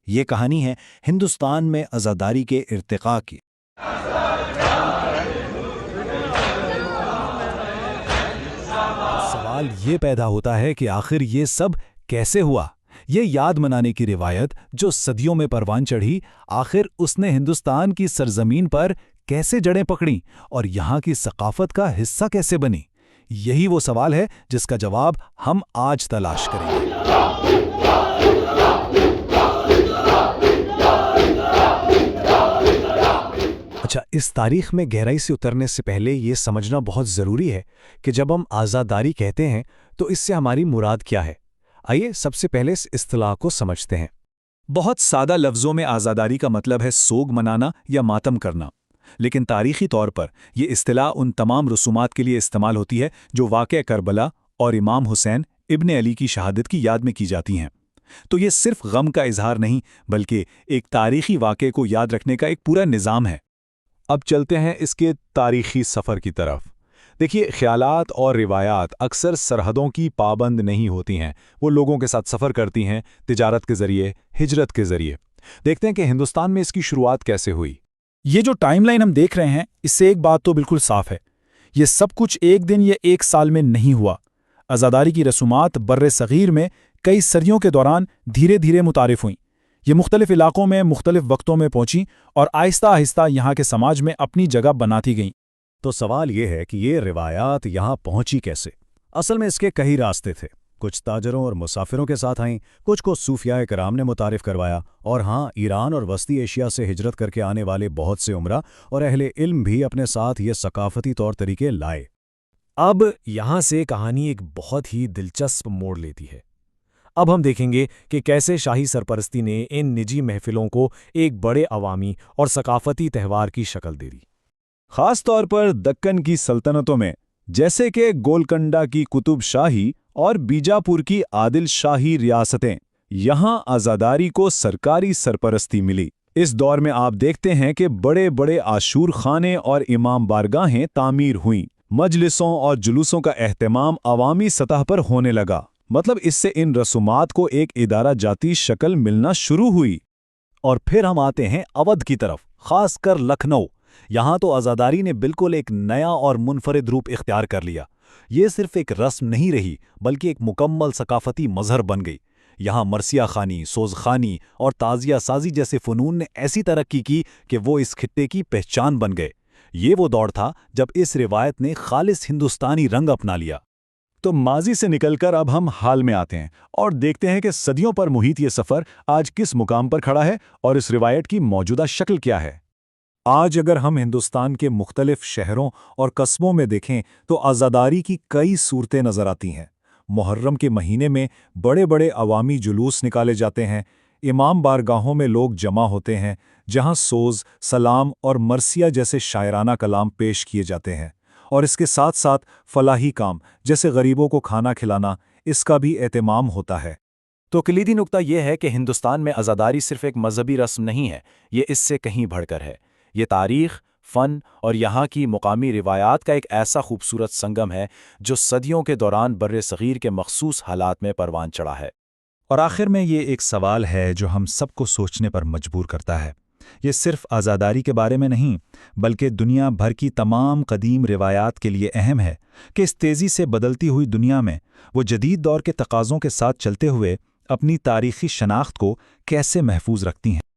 یہ کہانی ہے ہندوستان میں عزاداری کے ارتقاء کی۔ سوال یہ پیدا ہوتا ہے کہ آخر یہ سب کیسے ہوا؟ یہ یاد منانے کی روایت جو صدیوں میں پروان چڑھی، آخر اس نے ہندوستان کی سرزمین پر کیسے جڑیں پکڑیں اور یہاں کی ثقافت کا حصہ کیسے بنی؟ یہی وہ سوال ہے جس کا جواب ہم آج تلاش کریں گے۔ اچھا، اس تاریخ میں گہرائی سے اترنے سے پہلے یہ سمجھنا بہت ضروری ہے کہ جب ہم آزاداری کہتے ہیں تو اس سے ہماری مراد کیا ہے۔ آئیے سب سے پہلے اس اصطلاح کو سمجھتے ہیں۔ بہت سادہ لفظوں میں آزاداری کا مطلب ہے سوگ منانا یا ماتم کرنا، لیکن تاریخی طور پر یہ اصطلاح ان تمام رسومات کے لیے استعمال ہوتی ہے جو واقعہ کربلا اور امام حسین ابن علی کی شہادت کی یاد میں کی جاتی ہیں۔ تو یہ صرف غم کا اظہار نہیں بلکہ ایک تاریخی واقعے کو یاد رکھنے کا ایک پورا نظام ہے۔ اب چلتے ہیں اس کے تاریخی سفر کی طرف۔ دیکھیے، خیالات اور روایات اکثر سرحدوں کی پابند نہیں ہوتی ہیں، وہ لوگوں کے ساتھ سفر کرتی ہیں، تجارت کے ذریعے، ہجرت کے ذریعے۔ دیکھتے ہیں کہ ہندوستان میں اس کی شروعات کیسے ہوئی۔ یہ جو ٹائم لائن ہم دیکھ رہے ہیں، اس سے ایک بات تو بالکل صاف ہے، یہ سب کچھ ایک دن یا ایک سال میں نہیں ہوا۔ عزاداری کی رسومات بر صغیر میں کئی صدیوں کے دوران دھیرے دھیرے متعارف ہوئیں۔ یہ مختلف علاقوں میں مختلف وقتوں میں پہنچیں اور آہستہ آہستہ یہاں کے سماج میں اپنی جگہ بناتی گئیں۔ تو سوال یہ ہے کہ یہ روایات یہاں پہنچی کیسے؟ اصل میں اس کے کئی راستے تھے۔ کچھ تاجروں اور مسافروں کے ساتھ آئیں، کچھ کو صوفیاء کرام نے متعارف کروایا، اور ہاں، ایران اور وسطی ایشیا سے ہجرت کر کے آنے والے بہت سے عمرہ اور اہل علم بھی اپنے ساتھ یہ ثقافتی طور طریقے لائے۔ اب یہاں سے کہانی ایک بہت ہی دلچسپ موڑ لیتی ہے۔ اب ہم دیکھیں گے کہ کیسے شاہی سرپرستی نے ان نجی محفلوں کو ایک بڑے عوامی اور ثقافتی تہوار کی شکل دے دی۔ خاص طور پر دکن کی سلطنتوں میں، جیسے کہ گولکنڈہ کی قطب شاہی اور بیجاپور کی عادل شاہی ریاستیں، یہاں عزاداری کو سرکاری سرپرستی ملی۔ اس دور میں آپ دیکھتے ہیں کہ بڑے بڑے عاشور خانے اور امام بارگاہیں تعمیر ہوئیں، مجلسوں اور جلوسوں کا اہتمام عوامی سطح پر ہونے لگا۔ مطلب اس سے ان رسومات کو ایک ادارہ جاتی شکل ملنا شروع ہوئی۔ اور پھر ہم آتے ہیں اودھ کی طرف، خاص کر لکھنؤ۔ یہاں تو عزاداری نے بالکل ایک نیا اور منفرد روپ اختیار کر لیا۔ یہ صرف ایک رسم نہیں رہی بلکہ ایک مکمل ثقافتی مظہر بن گئی۔ یہاں مرثیہ خوانی، سوز خوانی اور تعزیہ سازی جیسے فنون نے ایسی ترقی کی کہ وہ اس خطے کی پہچان بن گئے۔ یہ وہ دور تھا جب اس روایت نے خالص ہندوستانی رنگ اپنا لیا۔ تو ماضی سے نکل کر اب ہم حال میں آتے ہیں اور دیکھتے ہیں کہ صدیوں پر محیط یہ سفر آج کس مقام پر کھڑا ہے اور اس روایت کی موجودہ شکل کیا ہے۔ آج اگر ہم ہندوستان کے مختلف شہروں اور قصبوں میں دیکھیں تو عزاداری کی کئی صورتیں نظر آتی ہیں۔ محرم کے مہینے میں بڑے بڑے عوامی جلوس نکالے جاتے ہیں، امام بارگاہوں میں لوگ جمع ہوتے ہیں جہاں سوز، سلام اور مرثیہ جیسے شاعرانہ کلام پیش کیے جاتے ہیں، اور اس کے ساتھ ساتھ فلاحی کام جیسے غریبوں کو کھانا کھلانا، اس کا بھی اہتمام ہوتا ہے۔ تو کلیدی نقطہ یہ ہے کہ ہندوستان میں عزاداری صرف ایک مذہبی رسم نہیں ہے، یہ اس سے کہیں بڑھ کر ہے۔ یہ تاریخ، فن اور یہاں کی مقامی روایات کا ایک ایسا خوبصورت سنگم ہے جو صدیوں کے دوران بر صغیر کے مخصوص حالات میں پروان چڑھا ہے۔ اور آخر میں یہ ایک سوال ہے جو ہم سب کو سوچنے پر مجبور کرتا ہے۔ یہ صرف عزاداری کے بارے میں نہیں بلکہ دنیا بھر کی تمام قدیم روایات کے لیے اہم ہے کہ اس تیزی سے بدلتی ہوئی دنیا میں وہ جدید دور کے تقاضوں کے ساتھ چلتے ہوئے اپنی تاریخی شناخت کو کیسے محفوظ رکھتی ہیں۔